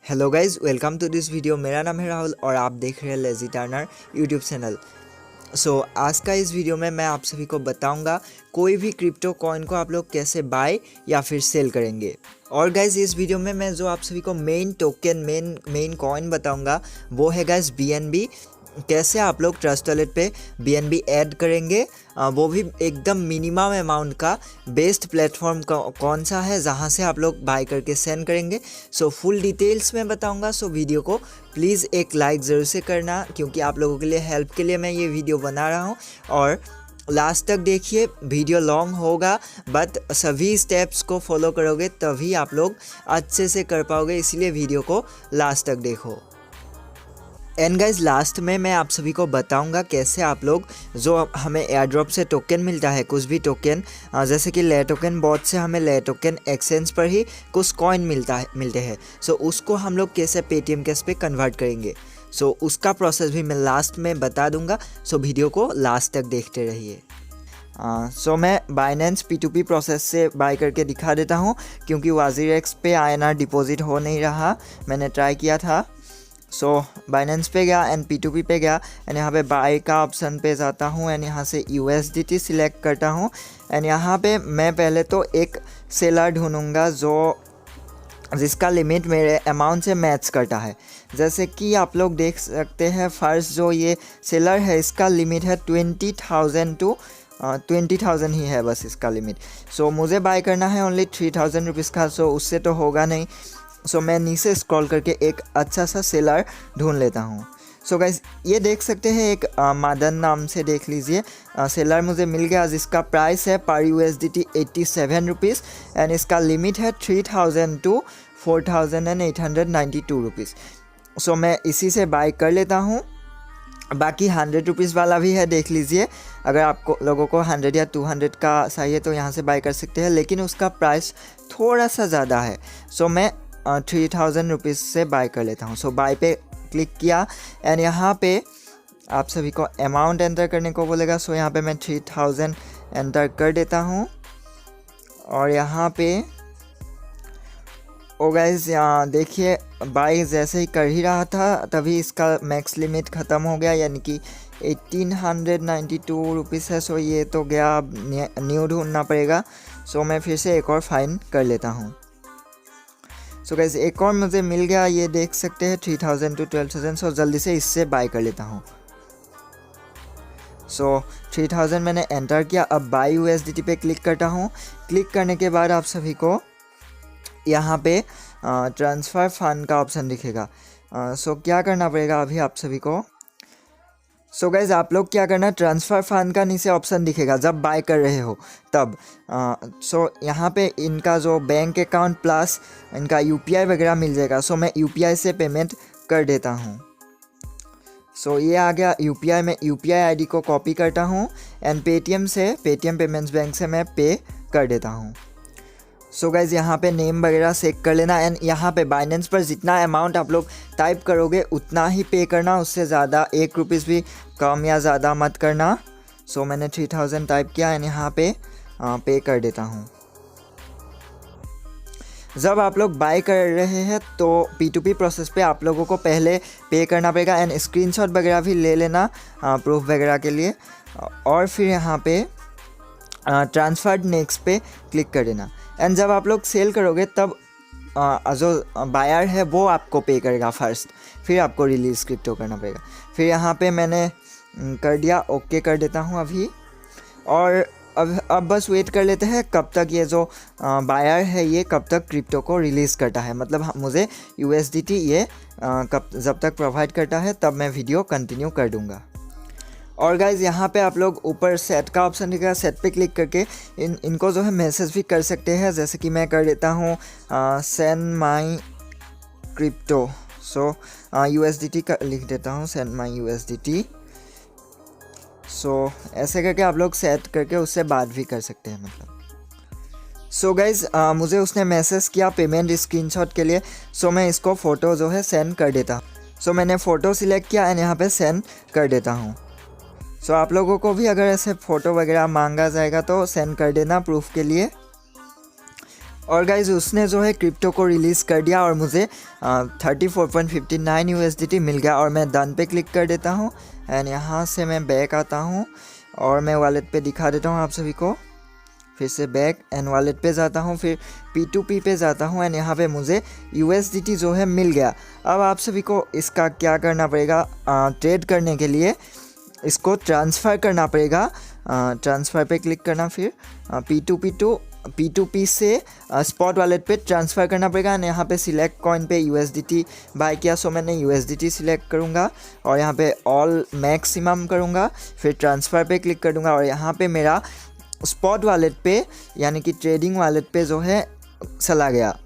Hello guys, welcome to this video. मेरा नाम है राहुल और आप देख रहे हैं लेजी टर्नर यूट्यूब चैनल। आज का इस वीडियो में मैं आप सभी को बताऊंगा कोई भी क्रिप्टो कॉइन को आप लोग कैसे बाय या फिर सेल करेंगे। और गाइज़ इस वीडियो में मैं जो आप सभी को मेन टोकन मेन कॉइन बताऊंगा वो है गाइज़ BNB। कैसे आप लोग ट्रस्ट वॉलेट पे BNB ऐड करेंगे, वो भी एकदम मिनिमम अमाउंट का। बेस्ट प्लेटफॉर्म कौन सा है जहाँ से आप लोग बाय करके सेंड करेंगे। फुल डिटेल्स में बताऊंगा। वीडियो को प्लीज़ एक लाइक ज़रूर से करना, क्योंकि आप लोगों के लिए हेल्प के लिए मैं ये वीडियो बना रहा हूँ। और लास्ट तक देखिए, वीडियो लॉन्ग होगा बट सभी स्टेप्स को फॉलो करोगे तभी आप लोग अच्छे से कर पाओगे, इसलिए वीडियो को लास्ट तक देखो। एंड गाइज लास्ट में मैं आप सभी को बताऊंगा कैसे आप लोग जो हमें एयर ड्रॉप से टोकन मिलता है, कुछ भी टोकन, जैसे कि ले टोकन बॉट से हमें ले टोकन एक्सचेंज पर ही कुछ कॉइन मिलते हैं। उसको हम लोग कैसे पेटीएम कैश पे कन्वर्ट करेंगे, उसका प्रोसेस भी मैं लास्ट में बता दूंगा। वीडियो को लास्ट तक देखते रहिए। मैं बाइनेंस P2P प्रोसेस से बाय करके दिखा देता हूँ, क्योंकि WazirX पे INR डिपॉजिट हो नहीं रहा। मैंने ट्राई किया था। बाइनेंस पे गया एंड P2P पे गया एंड यहाँ पे बाय का ऑप्शन पे जाता हूँ एंड यहाँ से USDT सिलेक्ट करता हूँ। एंड यहाँ पे मैं पहले तो एक सेलर ढूंढूंगा जिसका लिमिट मेरे अमाउंट से मैच करता है। जैसे कि आप लोग देख सकते हैं, फर्स्ट जो ये सेलर है इसका लिमिट है 20,000 टू 20,000 ही है बस इसका लिमिट। मुझे बाय करना है ओनली 3,000 रुपीज़ का। उससे तो होगा नहीं। मैं नीचे स्क्रॉल करके एक अच्छा सा सेलर ढूंढ लेता हूँ। गाइज ये देख सकते हैं, एक मादन नाम से देख लीजिए। सेलर मुझे मिल गया जिसका प्राइस है पर USDT 87 रुपीज़ एंड इसका लिमिट है 3,000 टू 4,892 रुपीज़। मैं इसी से बाय कर लेता हूँ। बाकी 100 रुपीज़ वाला भी है, देख लीजिए। अगर आपको लोगों को 100 या 200 का चाहिए तो यहाँ से बाय कर सकते हैं, लेकिन उसका प्राइस थोड़ा सा ज़्यादा है। मैं 3,000 रुपीज़ से बाय कर लेता हूँ। बाय पे क्लिक किया एंड यहाँ पे आप सभी को अमाउंट एंटर करने को बोलेगा। यहाँ पे मैं 3,000 एंटर कर देता हूँ और यहाँ पे गाइस यहाँ देखिए, बाय जैसे ही कर ही रहा था तभी इसका मैक्स लिमिट ख़त्म हो गया, यानी कि 1,892 रुपीज़ है। ये तो गया, अब न्यू ढूंढना पड़ेगा। मैं फिर से एक और फाइन कर लेता हूँ। गाइस एक और मुझे मिल गया, ये देख सकते हैं 3,000 टू 12,000। जल्दी से इससे बाय कर लेता हूँ। 3,000 मैंने एंटर किया। अब बाय USDT पे क्लिक करता हूँ। क्लिक करने के बाद आप सभी को यहाँ पे ट्रांसफ़र फंड का ऑप्शन दिखेगा। क्या करना पड़ेगा अभी आप सभी को। गाइज आप लोग क्या करना, ट्रांसफ़र फंड का नीचे ऑप्शन दिखेगा जब बाय कर रहे हो तब। यहाँ पे इनका जो बैंक अकाउंट प्लस इनका UPI वगैरह मिल जाएगा। मैं UPI से पेमेंट कर देता हूँ। ये आ गया UPI में। UPI ID को कॉपी करता हूँ एंड पेटीएम पेमेंट्स बैंक से मैं पे कर देता हूँ। गाइज यहाँ पे नेम वगैरह चेक कर लेना एंड यहाँ पे बाइनेंस पर जितना अमाउंट आप लोग टाइप करोगे उतना ही पे करना, उससे ज़्यादा 1 रुपीज़ भी कम या ज़्यादा मत करना। मैंने 3,000 टाइप किया एंड यहाँ पे पे कर देता हूँ। जब आप लोग बाय कर रहे हैं तो P2P प्रोसेस पे आप लोगों को पहले पे करना पड़ेगा एंड स्क्रीनशॉट वगैरह भी ले लेना प्रूफ वगैरह के लिए। और फिर यहाँ पे ट्रांसफर्ड नेक्स्ट पे क्लिक कर देना एंड जब आप लोग सेल करोगे तब जो बायर है वो आपको पे करेगा फर्स्ट, फिर आपको रिलीज़ क्रिप्टो करना पड़ेगा। फिर यहाँ पे मैंने कर दिया, ओके कर देता हूँ अभी। और अब बस वेट कर लेते हैं कब तक ये जो बायर है ये कब तक क्रिप्टो को रिलीज़ करता है, मतलब मुझे USDT ये जब तक प्रोवाइड करता है तब मैं वीडियो कंटिन्यू कर दूँगा। और गाइज यहाँ पे आप लोग ऊपर सेट का ऑप्शन दिखेगा, सेट पे क्लिक करके इनको जो है मैसेज भी कर सकते हैं। जैसे कि मैं कर देता हूँ सेंड माई क्रिप्टो। USDT का लिख देता हूँ, सेंड माई USDT। ऐसे करके आप लोग सेट करके उससे बात भी कर सकते हैं मतलब। गाइज मुझे उसने मैसेज किया पेमेंट स्क्रीनशॉट के लिए। मैं इसको फ़ोटो जो है सेंड कर देता हूँ। मैंने फ़ोटो सिलेक्ट किया एंड यहाँ पे सेंड कर देता हूँ। आप लोगों को भी अगर ऐसे फ़ोटो वगैरह मांगा जाएगा तो सेंड कर देना प्रूफ के लिए। और गाइज उसने जो है क्रिप्टो को रिलीज़ कर दिया और मुझे 34.59 USDT मिल गया। और मैं डन पे क्लिक कर देता हूँ एंड यहाँ से मैं बैक आता हूँ और मैं वॉलेट पे दिखा देता हूँ आप सभी को। फिर से बैक एंड वॉलेट पे जाता हूँ, फिर P2P पे जाता हूँ एंड यहाँ पे मुझे USDT जो है मिल गया। अब आप सभी को इसका क्या करना पड़ेगा, ट्रेड करने के लिए इसको ट्रांसफ़र करना पड़ेगा। ट्रांसफ़र पे क्लिक करना, फिर P2P टू P2P से स्पॉट वॉलेट पे ट्रांसफ़र करना पड़ेगा। एंड यहाँ पे सिलेक्ट कॉइन पे USDT बाय किया, सो मैंने USDT सिलेक्ट करूँगा और यहाँ पे ऑल मैक्सिमम करूँगा, फिर ट्रांसफ़र पे क्लिक कर दूँगा और यहाँ पे मेरा स्पॉट वॉलेट पे यानी कि ट्रेडिंग वॉलेट पे जो है चला गया।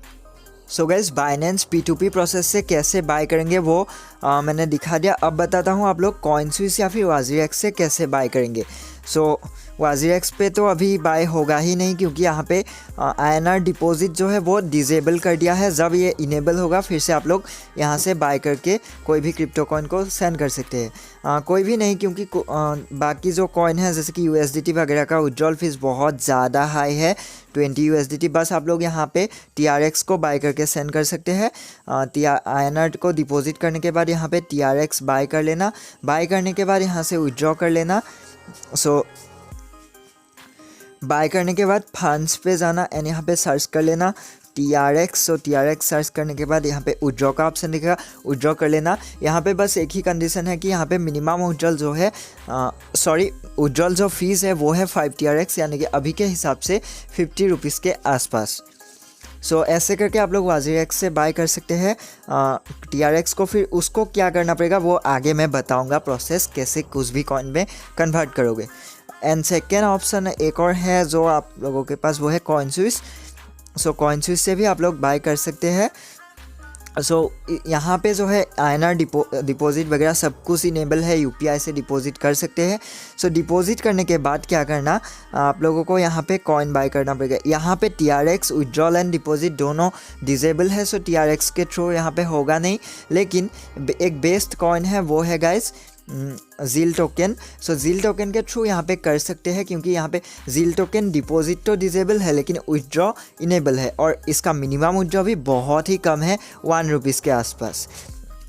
So guys Binance P2P process से कैसे बाय करेंगे वो मैंने दिखा दिया। अब बताता हूँ आप लोग कॉइनस्विस या फिर WazirX से कैसे बाय करेंगे। सो WazirX पे तो अभी बाय होगा ही नहीं क्योंकि यहाँ पे INR डिपॉजिट जो है वो डिजेबल कर दिया है। जब ये इनेबल होगा फिर से आप लोग यहाँ से बाय करके कोई भी क्रिप्टो कॉइन को सेंड कर सकते हैं। कोई भी नहीं क्योंकि बाकी जो कॉइन है जैसे कि USDT वगैरह का विड्रॉल फीस बहुत ज़्यादा हाई है, 20 USDT। बस आप लोग यहाँ पे TRX को बाय करके सेंड कर सकते हैं। INR को डिपॉजिट करने के बाद यहाँ पे TRX बाय कर लेना, बाय करने के बाद यहाँ से विड्रॉ कर लेना। सो बाय करने के बाद फंड्स पे जाना एंड यहाँ पे सर्च कर लेना TRX। सो TRX सर्च करने के बाद यहाँ पे विड्रॉ का ऑप्शन दिखेगा, विड्रॉ कर लेना। यहाँ पे बस एक ही कंडीशन है कि यहाँ पे मिनिमम विड्रॉल जो है विड्रॉल जो फीस है वो है 5 TRX यानी कि अभी के हिसाब से 50 रुपीज़ के आसपास। सो ऐसे करके आप लोग WazirX से बाय कर सकते हैं TRX को। फिर उसको क्या करना पड़ेगा वो आगे मैं बताऊँगा प्रोसेस, कैसे कुछ भी कॉइन में कन्वर्ट करोगे। एंड सेकेंड ऑप्शन एक और है जो आप लोगों के पास, वो है कॉइनस्विस। सो कॉइनस्विस से भी आप लोग बाय कर सकते हैं। सो यहाँ पे जो है INR डिपॉजिट वगैरह सब कुछ इनेबल है, UPI से डिपॉजिट कर सकते हैं। सो डिपॉजिट करने के बाद क्या करना, आप लोगों को यहाँ पे कॉइन बाय करना पड़ेगा। यहाँ पे TRX विड्रॉल एंड डिपॉजिट दोनों डिजेबल है, सो TRX के थ्रू यहाँ पे होगा नहीं। लेकिन एक बेस्ट कॉइन है वो है गाइस ZIL टोकन। सो ZIL टोकन के थ्रू यहाँ पे कर सकते हैं क्योंकि यहाँ पे ZIL टोकन डिपॉजिट तो डिजेबल है लेकिन विड्रॉ इनेबल है और इसका मिनिमम विड्रॉ भी बहुत ही कम है, 1 रुपीज़ के आसपास,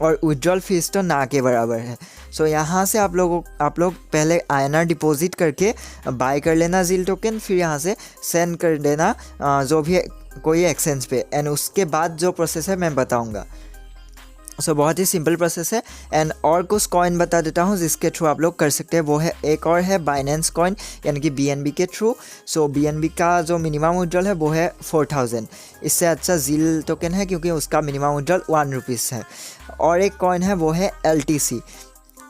और विड्रॉल फीस तो ना के बराबर है। सो यहाँ से आप लोग पहले INR डिपॉजिट करके बाय कर लेना ZIL टोकन, फिर यहाँ से सेंड कर देना जो भी कोई एक्सचेंज पे, एंड उसके बाद जो प्रोसेस है मैं बताऊँगा। सो बहुत ही सिंपल प्रोसेस है। एंड और कुछ कॉइन बता देता हूँ जिसके थ्रू आप लोग कर सकते हैं, वो है एक और है बाइनेंस कॉइन यानी कि BNB के थ्रू। सो BNB का जो मिनिमम विड्रॉल है वो है 4000। इससे अच्छा ZIL टोकन है क्योंकि उसका मिनिमम विड्रॉल 1 रुपीज़ है। और एक कॉइन है वो है LTC।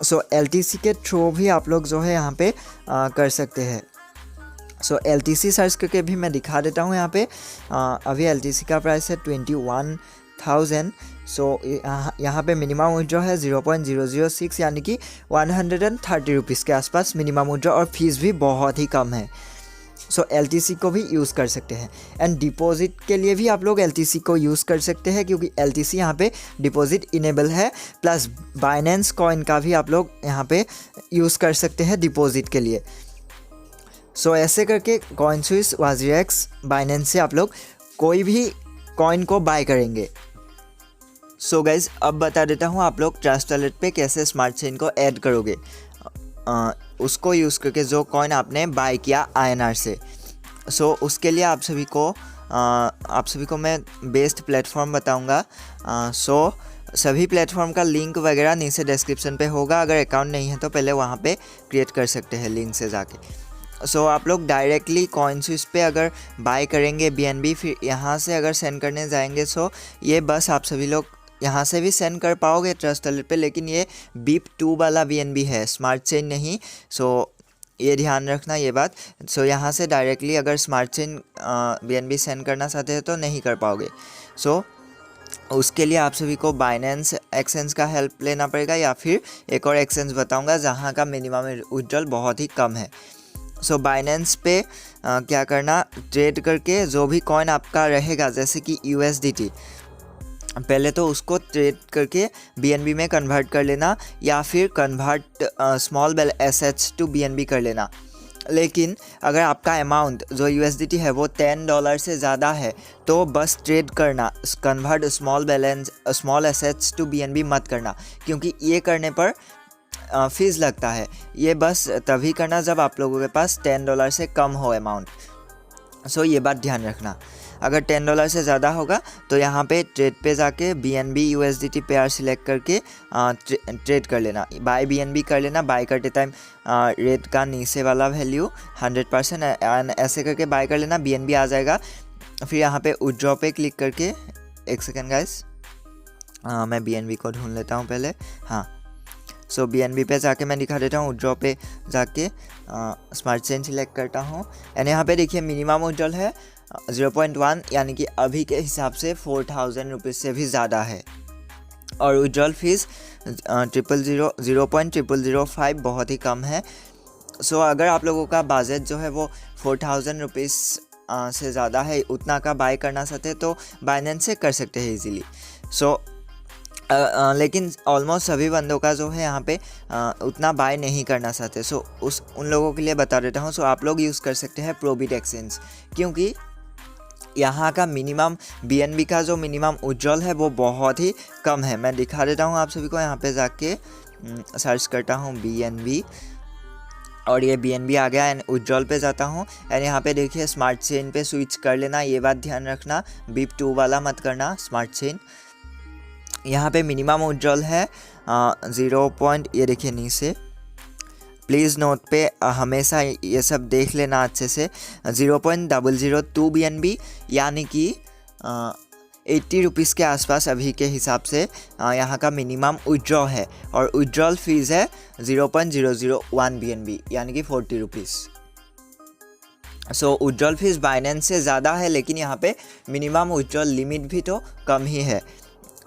सो LTC के थ्रू भी आप लोग जो है यहाँ पे कर सकते हैं। सो LTC सर्च करके भी मैं दिखा देता हूँ यहाँ पे। अभी LTC का प्राइस है 21,000। सो यहाँ पे मिनिमम विड्रॉ है 0.006 यानी कि 130 रुपीज़ के आसपास मिनिमम विड्रॉ, और फीस भी बहुत ही कम है। सो LTC को भी यूज़ कर सकते हैं। एंड डिपॉजिट के लिए भी आप लोग LTC को यूज़ कर सकते हैं क्योंकि LTC यहाँ पे डिपॉजिट इनेबल है, प्लस बाइनेंस कॉइन का भी आप लोग यहाँ पे यूज़ कर सकते हैं डिपॉजिट के लिए। सो ऐसे करके कॉइनस्विस, WazirX, बाइनेंस से आप लोग कोई भी कॉइन को बाय करेंगे। सो गाइज अब बता देता हूँ आप लोग ट्रस्ट वॉलेट पे कैसे स्मार्ट चेन को ऐड करोगे उसको यूज़ करके जो कॉइन आपने बाय किया INR से। सो उसके लिए आप सभी को मैं बेस्ट प्लेटफॉर्म बताऊँगा। सो सभी प्लेटफॉर्म का लिंक वगैरह नीचे डिस्क्रिप्शन पे होगा। अगर अकाउंट नहीं है तो पहले वहाँ पे क्रिएट कर सकते हैं लिंक से जाके। सो आप लोग डायरेक्टली कॉइनस्विस पे अगर बाय करेंगे BNB, फिर यहाँ से अगर सेंड करने जाएंगे, सो ये बस आप सभी लोग यहाँ से भी सेंड कर पाओगे ट्रस्ट वॉलेट पे, लेकिन ये BIP2 वाला BNB है, स्मार्ट चेन नहीं। सो ये ध्यान रखना ये बात। सो यहाँ से डायरेक्टली अगर स्मार्ट चेन BNB सेंड करना चाहते हैं तो नहीं कर पाओगे। सो उसके लिए आप सभी को बाइनेंस एक्सचेंज का हेल्प लेना पड़ेगा, या फिर एक और एक्सचेंज बताऊँगा जहाँ का मिनिमम विड्रॉल बहुत ही कम है। सो बाइनेंस पे क्या करना, ट्रेड करके जो भी कॉइन आपका रहेगा जैसे कि USDT, पहले तो उसको ट्रेड करके BNB में कन्वर्ट कर लेना, या फिर convert small SH to BNB कर लेना। लेकिन अगर आपका अमाउंट जो USDT है वो $10 से ज़्यादा है तो बस ट्रेड करना, convert small assets to BNB मत करना, क्योंकि ये करने पर फीस लगता है। ये बस तभी करना जब आप लोगों के पास $10 से कम हो अमाउंट। सो ये बात ध्यान रखना। अगर $10 से ज़्यादा होगा तो यहाँ पे ट्रेड पे जाके BNB USDT पेयर सिलेक्ट करके ट्रेड कर लेना, बाय BNB कर लेना। बाय करते टाइम रेट का नीचे वाला वैल्यू 100% ऐसे करके बाय कर लेना, BNB आ जाएगा। फिर यहाँ पे विड्रॉ पे क्लिक करके, एक सेकेंड गाइस, मैं BNB को ढूंढ लेता हूँ पहले। हाँ, सो BNB पे जाके मैं दिखा देता हूँ। विड्रॉ पे जाके स्मार्ट चेन सिलेक्ट करता हूँ एंड यहाँ पे देखिए मिनिमम विड्रॉल है 0.1, यानी कि अभी के हिसाब से 4000 रुपीज़ से भी ज़्यादा है। और विड्रॉल फीस 0.0005 बहुत ही कम है। सो अगर आप लोगों का बजट जो है वो 4000 रुपीज़ से ज़्यादा है, उतना का बाय करना चाहते तो बाइनेंस से कर सकते हैं इजीली। सो लेकिन ऑलमोस्ट सभी बंदों का जो है यहाँ पे उतना बाय नहीं करना चाहते। सो उन लोगों के लिए बता देता हूँ। सो आप लोग यूज़ कर सकते हैं प्रोबिट एक्सचेंज, क्योंकि यहाँ का मिनिमम BNB का जो मिनिमम विड्रॉल है वो बहुत ही कम है। मैं दिखा देता हूँ आप सभी को। यहाँ पे जाके सर्च करता हूँ BNB और ये BNB आ गया एंड विड्रॉल पे जाता हूँ एंड यहाँ पे देखिए स्मार्ट चेन पे स्विच कर लेना। ये बात ध्यान रखना, BIP2 वाला मत करना, स्मार्ट चेन। यहाँ पे मिनिमम विड्रॉल है 0. ये देखिए नीचे, प्लीज़ नोट पे हमेशा ये सब देख लेना अच्छे से, 0.002 BNB, यानी कि 80 रुपीज़ के आसपास अभी के हिसाब से यहाँ का मिनिमम विड्रॉ है। और विड्रॉल फीस है 0.001 BNB, यानी कि 40 रुपीज़। सो विड्रॉल फीस बाइनेंस से ज़्यादा है, लेकिन यहाँ पे मिनिमम विड्रॉल लिमिट भी तो कम ही है।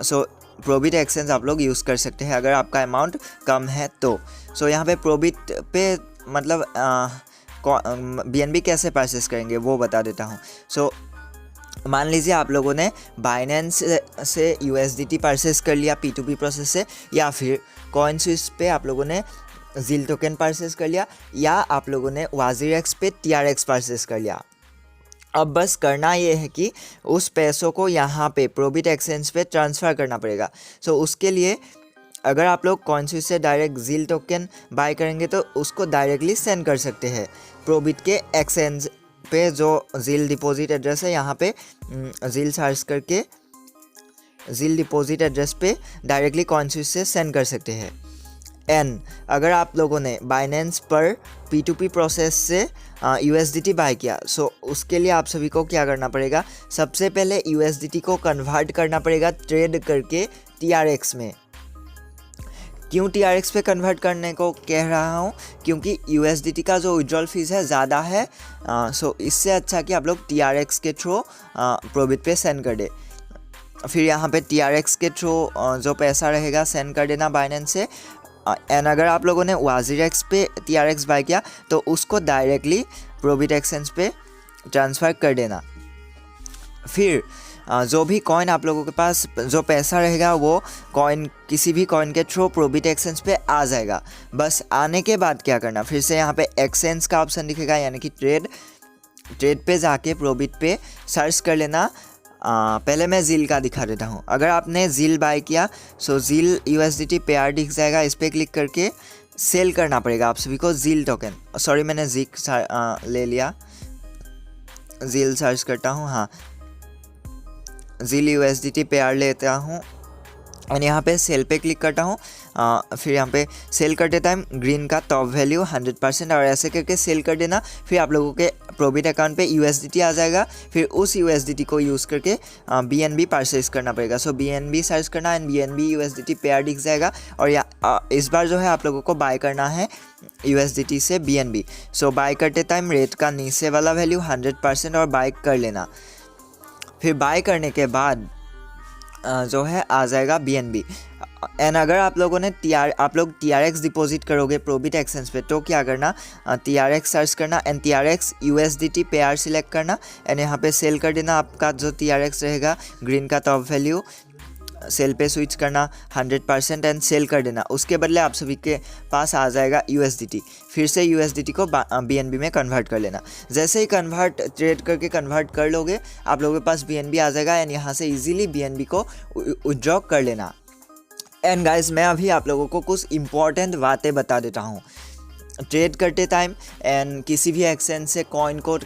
सो प्रोबिट एक्सचेंज आप लोग यूज़ कर सकते हैं अगर आपका अमाउंट कम है तो। सो यहाँ पे प्रोबिट पे मतलब BNB कैसे परचेस करेंगे वो बता देता हूँ। सो मान लीजिए आप लोगों ने बाइनेंस से USDT परचेस कर लिया P2P प्रोसेस से, या फिर CoinSwitch पे आप लोगों ने ZIL टोकन परचेस कर लिया, या आप लोगों ने WazirX पे TRX परचेस कर लिया। अब बस करना ये है कि उस पैसों को यहाँ पे प्रोबिट एक्सचेंज पे ट्रांसफ़र करना पड़ेगा। सो उसके लिए अगर आप लोग CoinSwitch से डायरेक्ट ZIL टोकन बाय करेंगे तो उसको डायरेक्टली सेंड कर सकते हैं प्रोबिट के एक्सचेंज पे। जो ZIL डिपॉजिट एड्रेस है, यहाँ पे ZIL सर्च करके ZIL डिपॉजिट एड्रेस पे डायरेक्टली CoinSwitch से सेंड कर सकते हैं। एंड अगर आप लोगों ने बाइनेंस पर P2P प्रोसेस से USDT बाय किया, सो उसके लिए आप सभी को क्या करना पड़ेगा, सबसे पहले USDT को कन्वर्ट करना पड़ेगा ट्रेड करके TRX में। क्यों TRX पे कन्वर्ट करने को कह रहा हूँ, क्योंकि USDT का जो विड्रॉल फीस है ज़्यादा है। सो इससे अच्छा कि आप लोग TRX के थ्रू प्रोबिट पे सेंड कर दे। फिर यहाँ पे TRX के थ्रू जो पैसा रहेगा सेंड कर देना बाइनेंस से। एंड अगर आप लोगों ने WazirX पे TRX बाय किया तो उसको डायरेक्टली प्रोबिट एक्सचेंज पे ट्रांसफ़र कर देना। फिर जो भी कॉइन आप लोगों के पास जो पैसा रहेगा वो कॉइन किसी भी कॉइन के थ्रू प्रोबिट एक्सचेंज पे आ जाएगा। बस आने के बाद क्या करना, फिर से यहाँ पे एक्सचेंज का ऑप्शन दिखेगा, यानी कि ट्रेड पे जाके प्रोबिट पे सर्च कर लेना। पहले मैं ZIL का दिखा देता हूँ। अगर आपने ZIL बाय किया सो ZIL USDT पेयर दिख जाएगा, इस पर क्लिक करके सेल करना पड़ेगा आप सभी को ZIL टोकन। सॉरी मैंने ले लिया, ZIL सर्च करता हूँ। हाँ, ZIL USDT पेयर लेता हूँ और यहाँ पे सेल पे क्लिक करता हूँ। फिर यहाँ पे सेल करते टाइम ग्रीन का टॉप वैल्यू 100% और ऐसे करके सेल कर देना। फिर आप लोगों के प्रोबिट अकाउंट पे USDT आ जाएगा। फिर उस USDT को यूज़ करके BNB परचेस करना पड़ेगा। सो BNB सर्च करना एंड BNB USDT पेयर दिख जाएगा। और इस बार जो है आप लोगों को बाय करना है USDT से BNB। सो बाय करते टाइम रेट का नीचे वाला वैल्यू 100% और बाय कर लेना। फिर बाय करने के बाद जो है आ जाएगा BNB। एंड अगर आप लोगों ने आप लोग TRX डिपॉजिट करोगे प्रोबिट एक्सचेंज पे तो क्या करना, TRX सर्च करना and TRX USDT pair select करना एंड यहाँ पे सेल कर देना आपका जो TRX रहेगा ग्रीन का टॉप वैल्यू। सेल पे स्विच करना 100% एंड सेल कर देना। उसके बदले आप सभी के पास आ जाएगा USDT। फिर से USDT को BNB में कन्वर्ट कर लेना। जैसे ही ट्रेड करके कन्वर्ट कर लोगे, आप लोगों के पास BNB आ जाएगा एंड यहाँ से इजीली BNB को विड्रॉ कर लेना। एंड गाइस, मैं अभी आप लोगों को कुछ इंपॉर्टेंट बातें बता देता हूँ ट्रेड करते टाइम एंड किसी भी एक्सचेंज से कॉइन को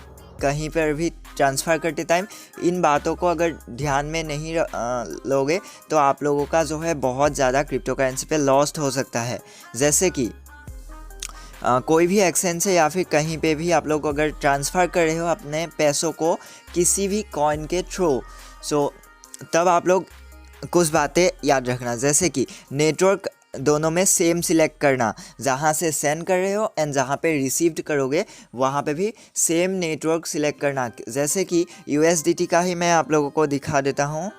कहीं पर भी ट्रांसफ़र करते टाइम। इन बातों को अगर ध्यान में नहीं लोगे तो आप लोगों का जो है बहुत ज़्यादा क्रिप्टो करेंसी पे लॉस्ट हो सकता है। जैसे कि कोई भी एक्सचेंज से या फिर कहीं पे भी आप लोग अगर ट्रांसफ़र कर रहे हो अपने पैसों को किसी भी कॉइन के थ्रू, सो तब आप लोग कुछ बातें याद रखना। जैसे कि नेटवर्क दोनों में सेम सिलेक्ट करना, जहाँ से सेंड कर रहे हो एंड जहाँ पे रिसीव्ड करोगे वहाँ पे भी सेम नेटवर्क सिलेक्ट करना। जैसे कि USDT का ही मैं आप लोगों को दिखा देता हूँ।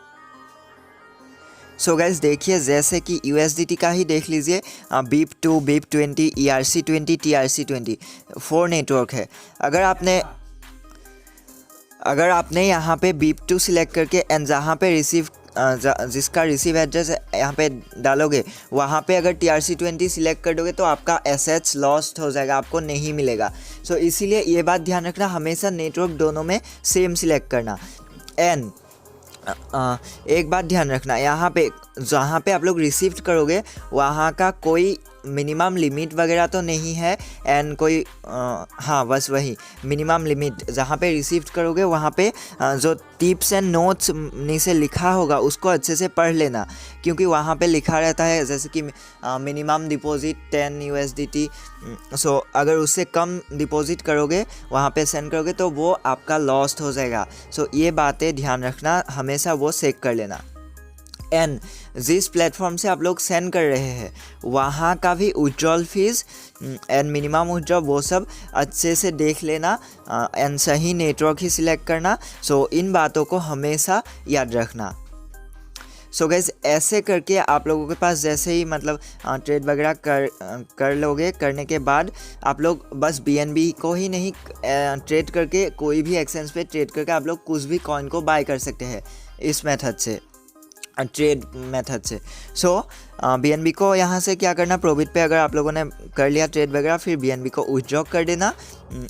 सो गाइस देखिए, जैसे कि USDT का ही देख लीजिए, BIP2, BIP20, ERC20, TRC20 4 network है। अगर आपने यहाँ पे BIP2 सिलेक्ट करके एंड जहाँ पे जिसका रिसीव एड्रेस यहाँ पे डालोगे वहाँ पे अगर TRC20 सिलेक्ट कर दोगे तो आपका एसेट्स लॉस्ट हो जाएगा, आपको नहीं मिलेगा। सो इसीलिए ये बात ध्यान रखना, हमेशा नेटवर्क दोनों में सेम सिलेक्ट करना। एंड एक बात ध्यान रखना, यहाँ पे जहाँ पे आप लोग रिसीव करोगे वहाँ का कोई मिनिमम लिमिट वगैरह तो नहीं है एंड कोई हाँ बस वही मिनिमम लिमिट। जहाँ पे रिसीव करोगे वहाँ पे जो टिप्स एंड नोट्स नीचे लिखा होगा उसको अच्छे से पढ़ लेना, क्योंकि वहाँ पे लिखा रहता है जैसे कि मिनिमम डिपॉजिट 10 USDT। सो अगर उससे कम डिपॉजिट करोगे वहाँ पे सेंड करोगे तो वो आपका लॉस्ट हो जाएगा। सो ये बातें ध्यान रखना, हमेशा वो चेक कर लेना। एंड जिस प्लेटफॉर्म से आप लोग सेंड कर रहे हैं वहाँ का भी withdrawal fees and minimum withdraw वो सब अच्छे से देख लेना एंड सही नेटवर्क ही सिलेक्ट करना। सो इन बातों को हमेशा याद रखना। सो गाइस, ऐसे करके आप लोगों के पास जैसे ही मतलब ट्रेड वगैरह कर लोगे, करने के बाद आप लोग बस BNB को ही नहीं ट्रेड करके कोई भी एक्सचेंज पे ट्रेड करके आप लोग कुछ भी कॉइन को बाय कर सकते हैं इस मेथड से, ट्रेड मेथड से। सो BNB को यहाँ से क्या करना, प्रोबिट पे अगर आप लोगों ने कर लिया ट्रेड वगैरह, फिर BNB को विड्रॉ कर देना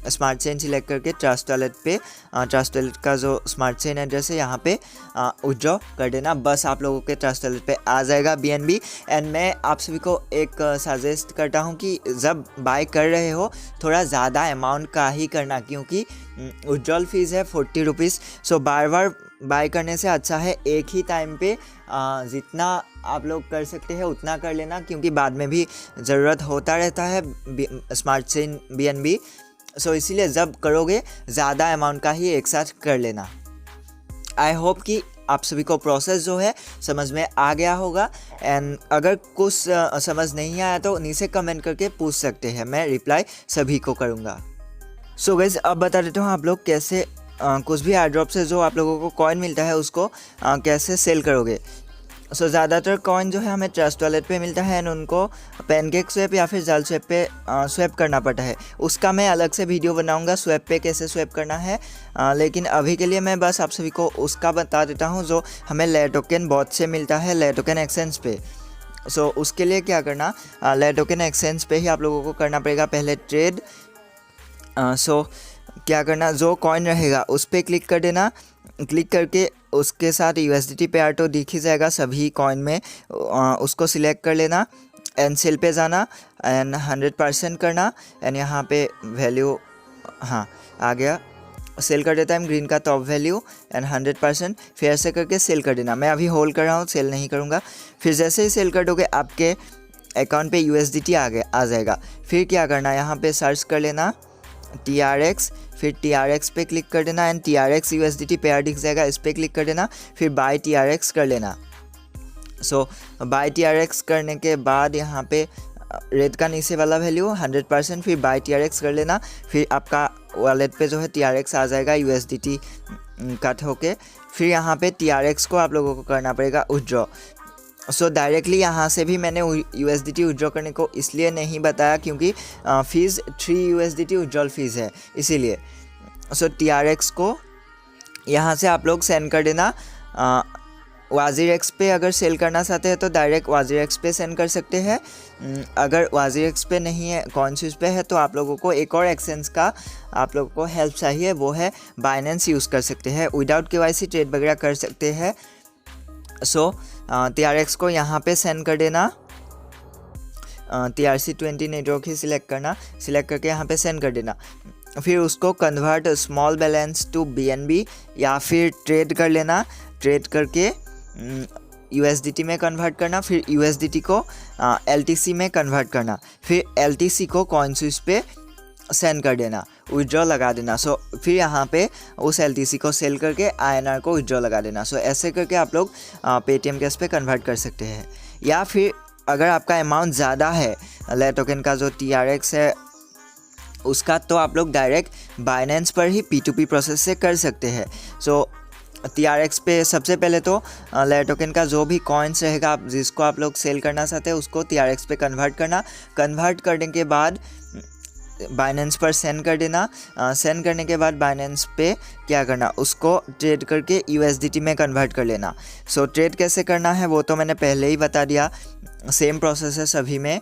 स्मार्ट चेन सिलेक्ट करके ट्रस्ट वॉलेट पे। ट्रस्ट वॉलेट का जो स्मार्ट चेन एड्रेस है यहाँ पे विड्रॉ कर देना, बस आप लोगों के ट्रस्ट वॉलेट पे आ जाएगा BNB। एंड मैं आप सभी को एक सजेस्ट करता हूँ कि जब बाय कर रहे हो थोड़ा ज़्यादा अमाउंट का ही करना, क्योंकि विड्रॉल फीस है 40 रुपीज़। सो बार बार बाय करने से अच्छा है एक ही टाइम पे जितना आप लोग कर सकते हैं उतना कर लेना, क्योंकि बाद में भी ज़रूरत होता रहता है स्मार्ट चेन BNB। सो इसीलिए जब करोगे ज़्यादा अमाउंट का ही एक साथ कर लेना। आई होप कि आप सभी को प्रोसेस जो है समझ में आ गया होगा। एंड अगर कुछ समझ नहीं आया तो नीचे कमेंट करके पूछ सकते हैं, मैं रिप्लाई सभी को करूँगा। सो गाइस, अब बता देता हूँ आप लोग कैसे कुछ भी एयरड्रॉप से जो आप लोगों को कॉइन मिलता है उसको कैसे सेल करोगे। सो ज़्यादातर कॉइन जो है हमें ट्रस्ट वॉलेट पे मिलता है एंड उनको पैनकेक स्वैप या फिर जाल स्वैप पे स्वैप करना पड़ता है। उसका मैं अलग से वीडियो बनाऊंगा स्वैप पे कैसे स्वैप करना है, लेकिन अभी के लिए मैं बस आप सभी को उसका बता देता हूं जो हमें ले टोकन बॉट से मिलता है ले टोकन एक्सचेंज पे। सो उसके लिए क्या करना, ले टोकन एक्सचेंज पे ही आप लोगों को करना पड़ेगा पहले ट्रेड। सो क्या करना, जो कॉइन रहेगा उस पर क्लिक कर देना, क्लिक करके उसके साथ USDT पेयर तो दिख ही जाएगा सभी कॉइन में, उसको सिलेक्ट कर लेना एंड सेल पे जाना एंड 100% करना एंड यहाँ पे वैल्यू हाँ आ गया, सेल कर देता है ग्रीन का टॉप वैल्यू एंड 100%, फिर ऐसे करके सेल कर देना। मैं अभी होल्ड कर रहा हूँ, सेल नहीं करूँगा। फिर जैसे ही सेल कर दोगे आपके अकाउंट पे USDT आ जाएगा। फिर क्या करना, यहाँ पे सर्च कर लेना TRX, फिर TRX पे क्लिक कर देना एंड TRX USDT पेयर दिख जाएगा, इस पर क्लिक कर देना, फिर बाय TRX कर लेना। सो बाय TRX करने के बाद यहाँ पे रेड का नीचे वाला वैल्यू 100%, फिर बाय TRX कर लेना। फिर आपका वॉलेट पे जो है TRX आ जाएगा USDT कट होके। फिर यहाँ पे TRX को आप लोगों को करना पड़ेगा विड्रॉ। सो डायरेक्टली यहाँ से भी मैंने USDT विड्रॉ करने को इसलिए नहीं बताया क्योंकि फ़ीस 3 USDT विड्रॉल फीस है इसीलिए। सो TRX को यहाँ से आप लोग सेंड कर देना वाजीर एक्स पे अगर सेल करना चाहते हैं तो डायरेक्ट वाजीर एक्स पे सेंड कर सकते हैं। अगर वाजीर एक्स पे नहीं है, कॉइनस्विच पे है, तो आप लोगों को एक और एक्सचेंज का आप लोगों को हेल्प चाहिए, वो है बाइनेंस यूज़ कर सकते हैं। विदाउट KYC ट्रेड वगैरह कर सकते हैं। सो TRX को यहाँ पे सेंड कर देना, TRC20 नेटवर्क ही सिलेक्ट करना, सिलेक्ट करके यहाँ पे सेंड कर देना। फिर उसको convert small balance to BNB या फिर ट्रेड कर लेना, ट्रेड करके USDT में कन्वर्ट करना, फिर USDT को LTC में कन्वर्ट करना, फिर LTC को कॉइनस्विच पे सेंड कर देना, विड्रॉ लगा देना। सो फिर यहाँ पे उस LTC को सेल करके INR को विड्रॉ लगा देना। सो ऐसे करके आप लोग पेटीएम कैश पे कन्वर्ट कर सकते हैं। या फिर अगर आपका अमाउंट ज़्यादा है ले टोकन का जो TRX है उसका, तो आप लोग डायरेक्ट बाइनेंस पर ही P2P प्रोसेस से कर सकते हैं। सो TRX पे सबसे पहले तो लेयर टोकन का जो भी कॉइन्स रहेगा आप जिसको आप लोग सेल करना चाहते हैं उसको TRX पे कन्वर्ट करना, कन्वर्ट करने के बाद बाइनेंस पर सेंड कर देना। सेंड करने के बाद बाइनेंस पे क्या करना, उसको ट्रेड करके USDT में कन्वर्ट कर लेना। सो ट्रेड कैसे करना है वो तो मैंने पहले ही बता दिया, सेम प्रोसेस है सभी में।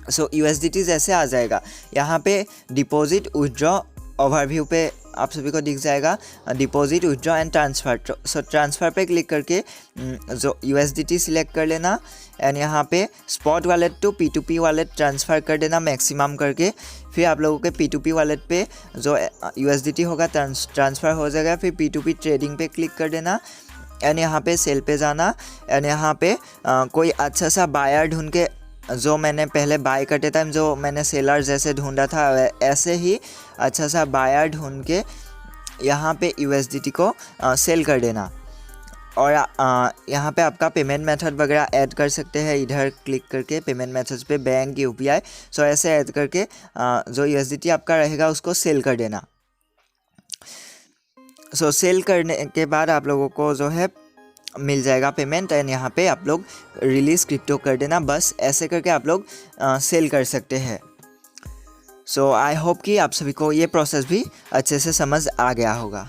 सो USDT जैसे आ जाएगा यहाँ पे डिपॉजिट विड्रॉ ओवरव्यू पे आप सभी को दिख जाएगा deposit withdraw and transfer. So transfer पे क्लिक करके जो USDT सिलेक्ट कर लेना एंड यहाँ पे spot wallet to P2P wallet transfer कर देना मैक्सिमम करके। फिर आप लोगों के P2P वॉलेट पे जो USDT होगा ट्रांसफ़र हो जाएगा। फिर P2P ट्रेडिंग पे क्लिक कर देना एंड यहाँ पे सेल पे जाना एंड यहाँ पे कोई अच्छा सा बायर ढूंढ के, जो मैंने पहले बाय करते टाइम जो मैंने सेलर जैसे ढूंढा था ऐसे ही अच्छा सा बायर ढूंढ के यहाँ पे USDT को सेल कर देना। और यहाँ पे आपका पेमेंट मेथड वगैरह ऐड कर सकते हैं, इधर क्लिक करके पेमेंट मेथड्स पे बैंक UPI। सो ऐसे ऐड करके जो USDT आपका रहेगा उसको सेल कर देना। सो सेल करने के बाद आप लोगों को जो है मिल जाएगा पेमेंट एंड यहाँ पे आप लोग रिलीज़ क्रिप्टो कर देना। बस ऐसे करके आप लोग सेल कर सकते हैं। सो आई होप कि आप सभी को ये प्रोसेस भी अच्छे से समझ आ गया होगा।